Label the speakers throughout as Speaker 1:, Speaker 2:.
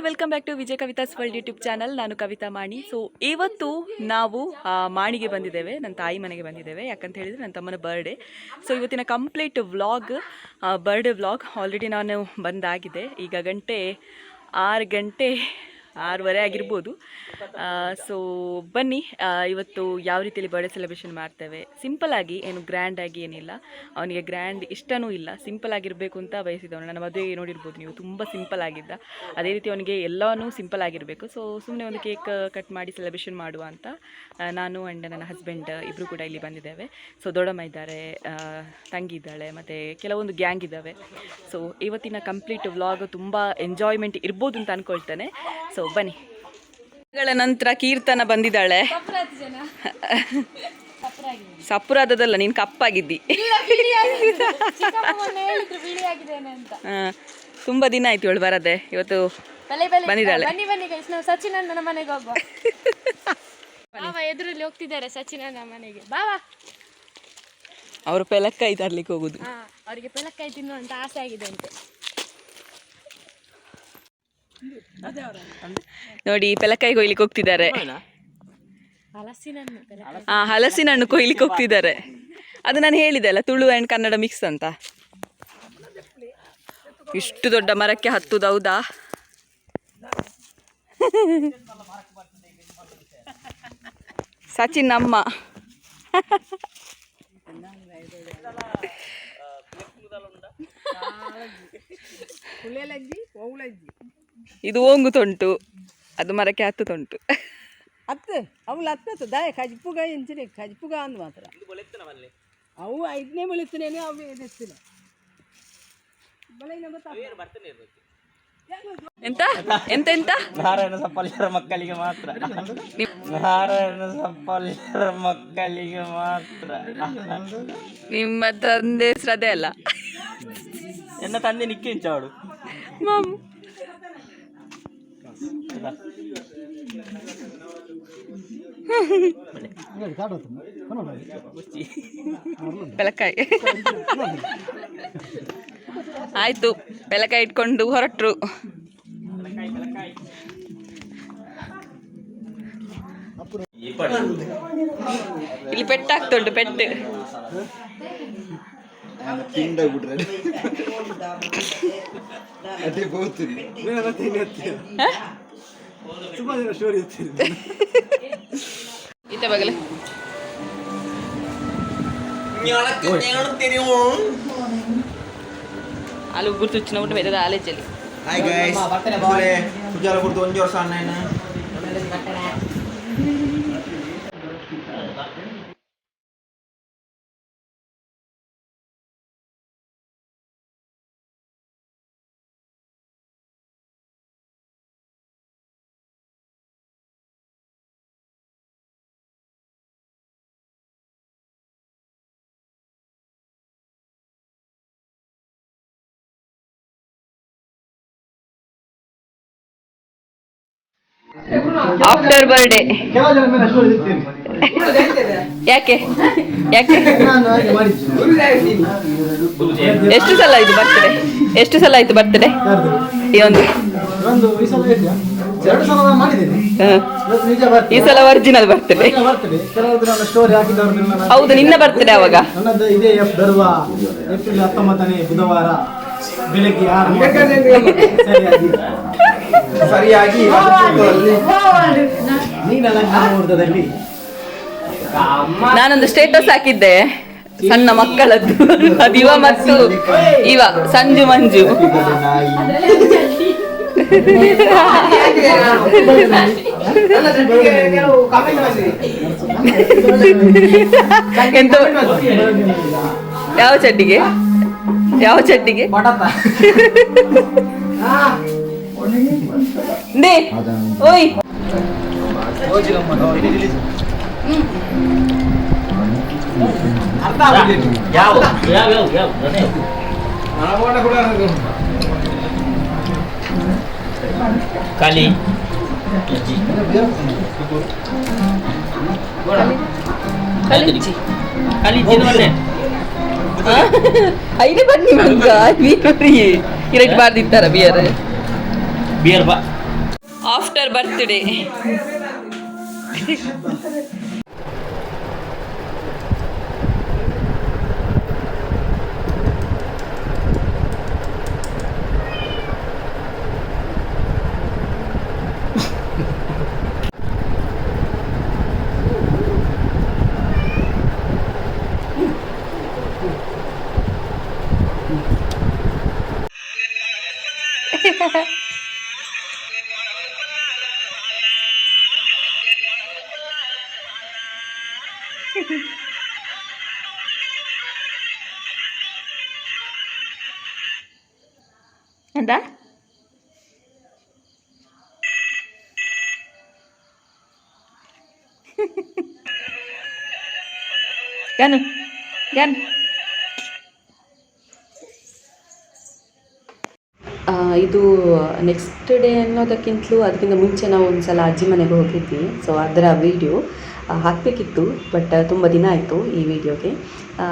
Speaker 1: Welcome back to Vijaya Kavitha's world YouTube channel. ನಾನು ಕವಿತಾ ಮಾಣಿ. So ಇವತ್ತು ನಾವು ಮಾಣಿಗೆ ಬಂದಿದ್ದೇವೆ, ನನ್ನ ತಾಯಿ ಮನೆಗೆ ಬಂದಿದ್ದೇವೆ. ಯಾಕಂತ ಹೇಳಿದರೆ ನನ್ನ ತಮ್ಮನ ಬರ್ಡೇ. ಸೊ ಇವತ್ತಿನ complete vlog, birthday vlog already ನಾನು ಬಂದಾಗಿದೆ. ಈಗ ಗಂಟೆ 6:30 ಆಗಿರ್ಬೋದು. ಸೊ ಬನ್ನಿ, ಇವತ್ತು ಯಾವ ರೀತಿಯಲ್ಲಿ ಬರ್ಡೇ ಸೆಲೆಬ್ರೇಷನ್ ಮಾಡ್ತೇವೆ. ಸಿಂಪಲ್ಲಾಗಿ, ಏನು ಗ್ರ್ಯಾಂಡಾಗಿ ಏನಿಲ್ಲ. ಅವನಿಗೆ ಗ್ರ್ಯಾಂಡ್ ಇಷ್ಟನೂ ಇಲ್ಲ, ಸಿಂಪಲ್ ಆಗಿರಬೇಕು ಅಂತ ಬಯಸಿದವನು. ನನ್ನ ಮದುವೆ ನೋಡಿರ್ಬೋದು ನೀವು, ತುಂಬ ಸಿಂಪಲ್ ಆಗಿದ್ದ. ಅದೇ ರೀತಿ ಅವನಿಗೆ ಎಲ್ಲವೂ ಸಿಂಪಲ್ ಆಗಿರಬೇಕು. ಸೊ ಸುಮ್ಮನೆ ಒಂದು ಕೇಕ್ ಕಟ್ ಮಾಡಿ ಸೆಲೆಬ್ರೇಷನ್ ಮಾಡುವ ಅಂತ ನಾನು ಆ್ಯಂಡ್ ನನ್ನ ಹಸ್ಬೆಂಡ್ ಇಬ್ಬರು ಕೂಡ ಇಲ್ಲಿ ಬಂದಿದ್ದೇವೆ. ಸೊ ದೊಡ್ಡಮ್ಮ ಇದ್ದಾರೆ, ತಂಗಿ ಇದ್ದಾಳೆ, ಮತ್ತು ಕೆಲವೊಂದು ಗ್ಯಾಂಗ್ ಇದ್ದಾವೆ. ಸೊ ಇವತ್ತಿನ ಕಂಪ್ಲೀಟ್ ವ್ಲಾಗ್ ತುಂಬ ಎಂಜಾಯ್ಮೆಂಟ್ ಇರ್ಬೋದು ಅಂತ ಅಂದ್ಕೊಳ್ತೇನೆ. ಸೊ ಬನ್ನಿ. ಗಳ ನಂತರ ಕೀರ್ತನ ಬಂದಿದ್ದಾಳೆ. ಸಪುರಾದದಲ್ಲ, ನೀನು ಕಪ್ಪಾಗಿದ್ದಿ. ತುಂಬ ದಿನ ಆಯ್ತು ಇವಳು ಬರದೆ, ಇವತ್ತು ಬಂದಿದ್ದಾಳೆ.
Speaker 2: ಸಚಿನ್ ನನ್ನ ಮನೆಗೆ ಹೋಗುವ. ಎದುರಲ್ಲಿ ಹೋಗ್ತಿದ್ದಾರೆ ಸಚಿನ್ ನನ್ನ ಮನೆಗೆ. ಬಾವಾ,
Speaker 1: ಅವರು ಪೆಲಕ್ಕಾಯಿ ತರ್ಲಿಕ್ಕೆ ಹೋಗುದು.
Speaker 2: ಅವರಿಗೆ ಪೆಲಕ್ಕಾಯಿ ತಿನ್ನುವಂತ ಆಸೆ ಆಗಿದೆ ಅಂತೆ.
Speaker 1: ನೋಡಿ, ಪೆಲಕ್ಕಾಯಿ ಕೊಯ್ಲಿಕ್ಕೆ ಹೋಗ್ತಿದ್ದಾರೆ. ಹಲಸಿನ ಹಣ್ಣು ಕೊಯ್ಲಿಕ್ಕೆ ಹೋಗ್ತಿದ್ದಾರೆ. ಅದು ನಾನು ಹೇಳಿದೆ ಅಲ್ಲ, ತುಳು ಆ್ಯಂಡ್ ಕನ್ನಡ ಮಿಕ್ಸ್ ಅಂತ. ಇಷ್ಟು ದೊಡ್ಡ ಮರಕ್ಕೆ ಹತ್ತುದು, ಹೌದಾ? ಸಚಿನ್ ಅಮ್ಮ ಇದು ಓಂಗು ತೊಂಟು, ಅದು ಮರಕ್ಕೆ ಹತ್ತು ತೊಂಟು.
Speaker 3: ಹತ್ತು ಅವಳು ಹತ್ತು ದಾಯ ಕಜಿಪುಗ ಎಂಚಿನ ಕಜಿಪುಗ ಅಂದು ಮಾತ್ರ ಅವು ಐದನೇ ಬೆಳಿತಾನೆ ಅವು ಎತ್ತಿಲ್ಲ.
Speaker 1: ಎಂತ ಎಂತ ಎಂತ
Speaker 4: ನಾರಾಯಣ ಸಪ್ಪಲ್ಯರ ಮಕ್ಕಳಿಗೆ ಮಾತ್ರ, ನಾರಾಯಣ ಸಪ್ಪಲ್ಯರ ಮಕ್ಕಳಿಗೆ ಮಾತ್ರ.
Speaker 1: ನಿಮ್ಮ ತಂದೆ ಶ್ರದ್ಧೆ ಅಲ್ಲ,
Speaker 4: ಎನ್ನ ತಂದೆ ನಿಕ್ಕಿಂಚಾವಳು.
Speaker 1: ಬೆಲಕಾಯಿ ಆಯ್ತು, ಬೆಲಕಾಯಿ ಇಟ್ಕೊಂಡು ಹೊರಟ್ರು. ಇಲ್ಲಿ ಪೆಟ್ಟಾಗ್ತುಂಟು, ಪೆಟ್ಟು. ಈತ ಬಗಲೆ ಆಲು ಗುರ್ತು ಚಿನ್ನ ಬಿಟ್ಟು ಬೇರೆ ಕಾಲೇಜಲ್ಲಿ.
Speaker 4: ಹಾಯ್ ಗೈಸ್, ಪೂಜಾರ ಕುರ್ತು 1 ವರ್ಷ ಅಣ್ಣ.
Speaker 1: ಆಫ್ಟರ್ ಬರ್ಡೇ ಯಾಕೆ ಯಾಕೆ ಎಷ್ಟು ಸಲ ಆಯ್ತು ಬರ್ತಡೆ? ಎಷ್ಟು ಸಲ ಆಯ್ತು ಬರ್ತಡೆ? ಈ ಸಲ ಒರಿಜಿನಲ್ ಬರ್ತಡೆ. ಹೌದು, ನಿನ್ನ ಬರ್ತಡೆ ಅವಾಗ.
Speaker 5: ಏಪ್ರಿಲ್ 19ನೇ ಬುಧವಾರ ಬೆಳಗ್ಗೆ 6 ಸರಿಯಾಗಿ
Speaker 1: ನಾನೊಂದು ಸ್ಟೇಟಸ್ ಹಾಕಿದ್ದೆ ಸಣ್ಣ ಮಕ್ಕಳದ್ದು. ಅದು ಇವ ಮತ್ತು ಇವ ಸಂಜು ಮಂಜು. ಎಂತ ಯಾವ ಚಡ್ಡಿಗೆ ಯಾವ ಚಡ್ಡಿಗೆ ಓಯ್
Speaker 4: ಕಲಿ
Speaker 1: ಕಲಿಜಿ
Speaker 4: ಕಲಿಜಿ ನೋಡ್ಲೆ
Speaker 1: ಐದು ಬನ್ನಿ ಮಂಗ ಬೀರ್ ಇರಕ್ಕೆ ಬಾರ್ದಿತ್ತಾರ ಬಿಯರ್
Speaker 4: ಬಿಯರ್ ಬಾ
Speaker 1: ಆಫ್ಟರ್ ಬರ್ತ್ಡೇ. ಎಂತ ಗನು ಗನ್
Speaker 6: ಇದು ನೆಕ್ಸ್ಟ್ ಡೇ ಅನ್ನೋದಕ್ಕಿಂತಲೂ ಅದಕ್ಕಿಂತ ಮುಂಚೆ ನಾವು ಒಂದು ಸಲ ಅಜ್ಜಿ ಮನೆಗೆ ಹೋಗಿದ್ವಿ. ಸೊ ಅದರ ವೀಡಿಯೋ ಹಾಕಬೇಕಿತ್ತು, ಬಟ್ ತುಂಬ ದಿನ ಆಯಿತು ಈ ವಿಡಿಯೋಗೆ.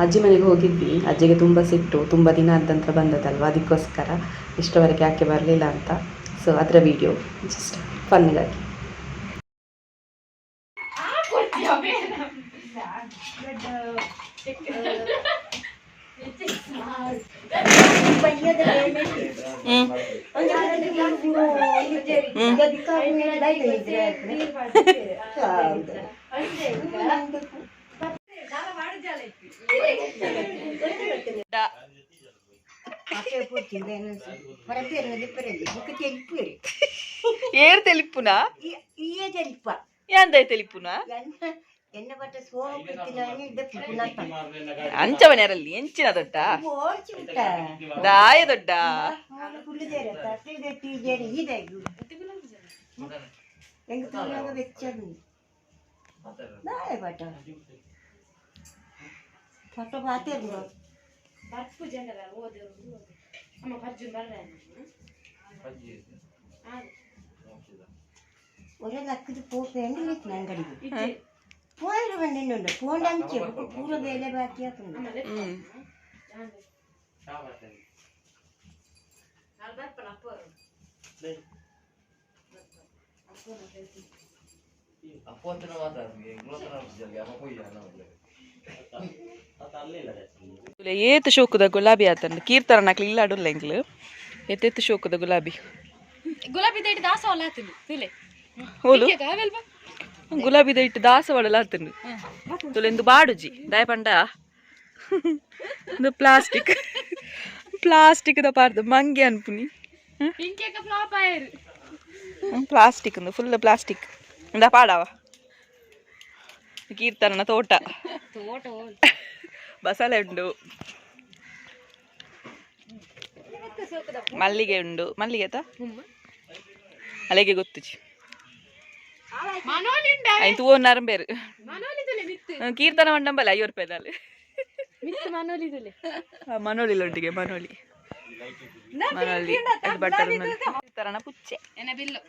Speaker 6: ಅಜ್ಜಿ ಮನೆಗೆ ಹೋಗಿದ್ವಿ. ಅಜ್ಜಿಗೆ ತುಂಬ ಸಿಟ್ಟು, ತುಂಬ ದಿನ ಆದ ನಂತರ ಬಂದದಲ್ವ, ಅದಕ್ಕೋಸ್ಕರ ಇಷ್ಟವರೆಗೆ ಯಾಕೆ ಬರಲಿಲ್ಲ ಅಂತ. ಸೊ ಅದರ ವೀಡಿಯೋ ಜಸ್ಟ್ ಫನ್ನಿಗಾಗಿ.
Speaker 1: ఏరు తెలుపునా ఏందై తెలుపునా ಅಂಚವನೆರಲ್ಲಿ ಎಂಚಿನ ದೊಡ್ಡ ದಾಯ ದೊಡ್ಡ
Speaker 7: ഒരേ ലക്കിത് പോകേണ്ടി പോയൊരു പെണ്ണിനുണ്ട് പോകണ്ട പൂർവ്വ വേല ബാക്കിയാക്കുന്നുണ്ട്.
Speaker 1: ಏತ್ ಶೋಕದ ಗುಲಾಬಿ ಆತಂದು ಕೀರ್ತನ ನಾಕ್ಲಿ ಇಲ್ಲ ಅಡುಲ್ಲ ಎಂಗ್ಲು ಎತ್ತೆತ್ತು ಶೋಕದ ಗುಲಾಬಿ
Speaker 2: ಗುಲಾಬಿ ದೈಟ್ ದಾಸವಾಳ ಆತಿಲ್ಲ ತುಲೆ
Speaker 1: ಹೋಲು
Speaker 2: ಅವೆಲ್ವಾ
Speaker 1: ಗುಲಾಬಿ ದೈಟ್ ದಾಸವಾಳಲ್ಲ ಆತಂದು ತುಲೆಂದು ಬಾಡುಜಿ ದಾಯ ಪಂಡ ಒಂದು plastic ಪಾರ್ದು ಮಂಗೆ ಅನ್ಪುನಿ
Speaker 2: ಇಂಕೇಕ flap ಆಯರು
Speaker 1: plastic full plastic ಇಂದ ಪಾಡವ ಕೀರ್ತನ ತೋಟ ಬಸಳೆ ಉಂಡು, ಮಲ್ಲಿಗೆ ಉಂಡು. ಮಲ್ಲಿಗೆ ಆಯ್ತಾ ಅಲೆಗೆ ಗೊತ್ತುಜಿ ಆಯ್ತು ಓ ನರಂಬೇರು ಕೀರ್ತನ ಮಂಡಂಬಲ್ಲ 50 ರೂಪಾಯಿದಲ್ಲಿ ಮನೋಳಿ ಒಟ್ಟಿಗೆ ಮನೋಳಿ ಕೀರ್ತನ ಪುಚ್ಚೆ
Speaker 2: ಬಿಲ್ಲು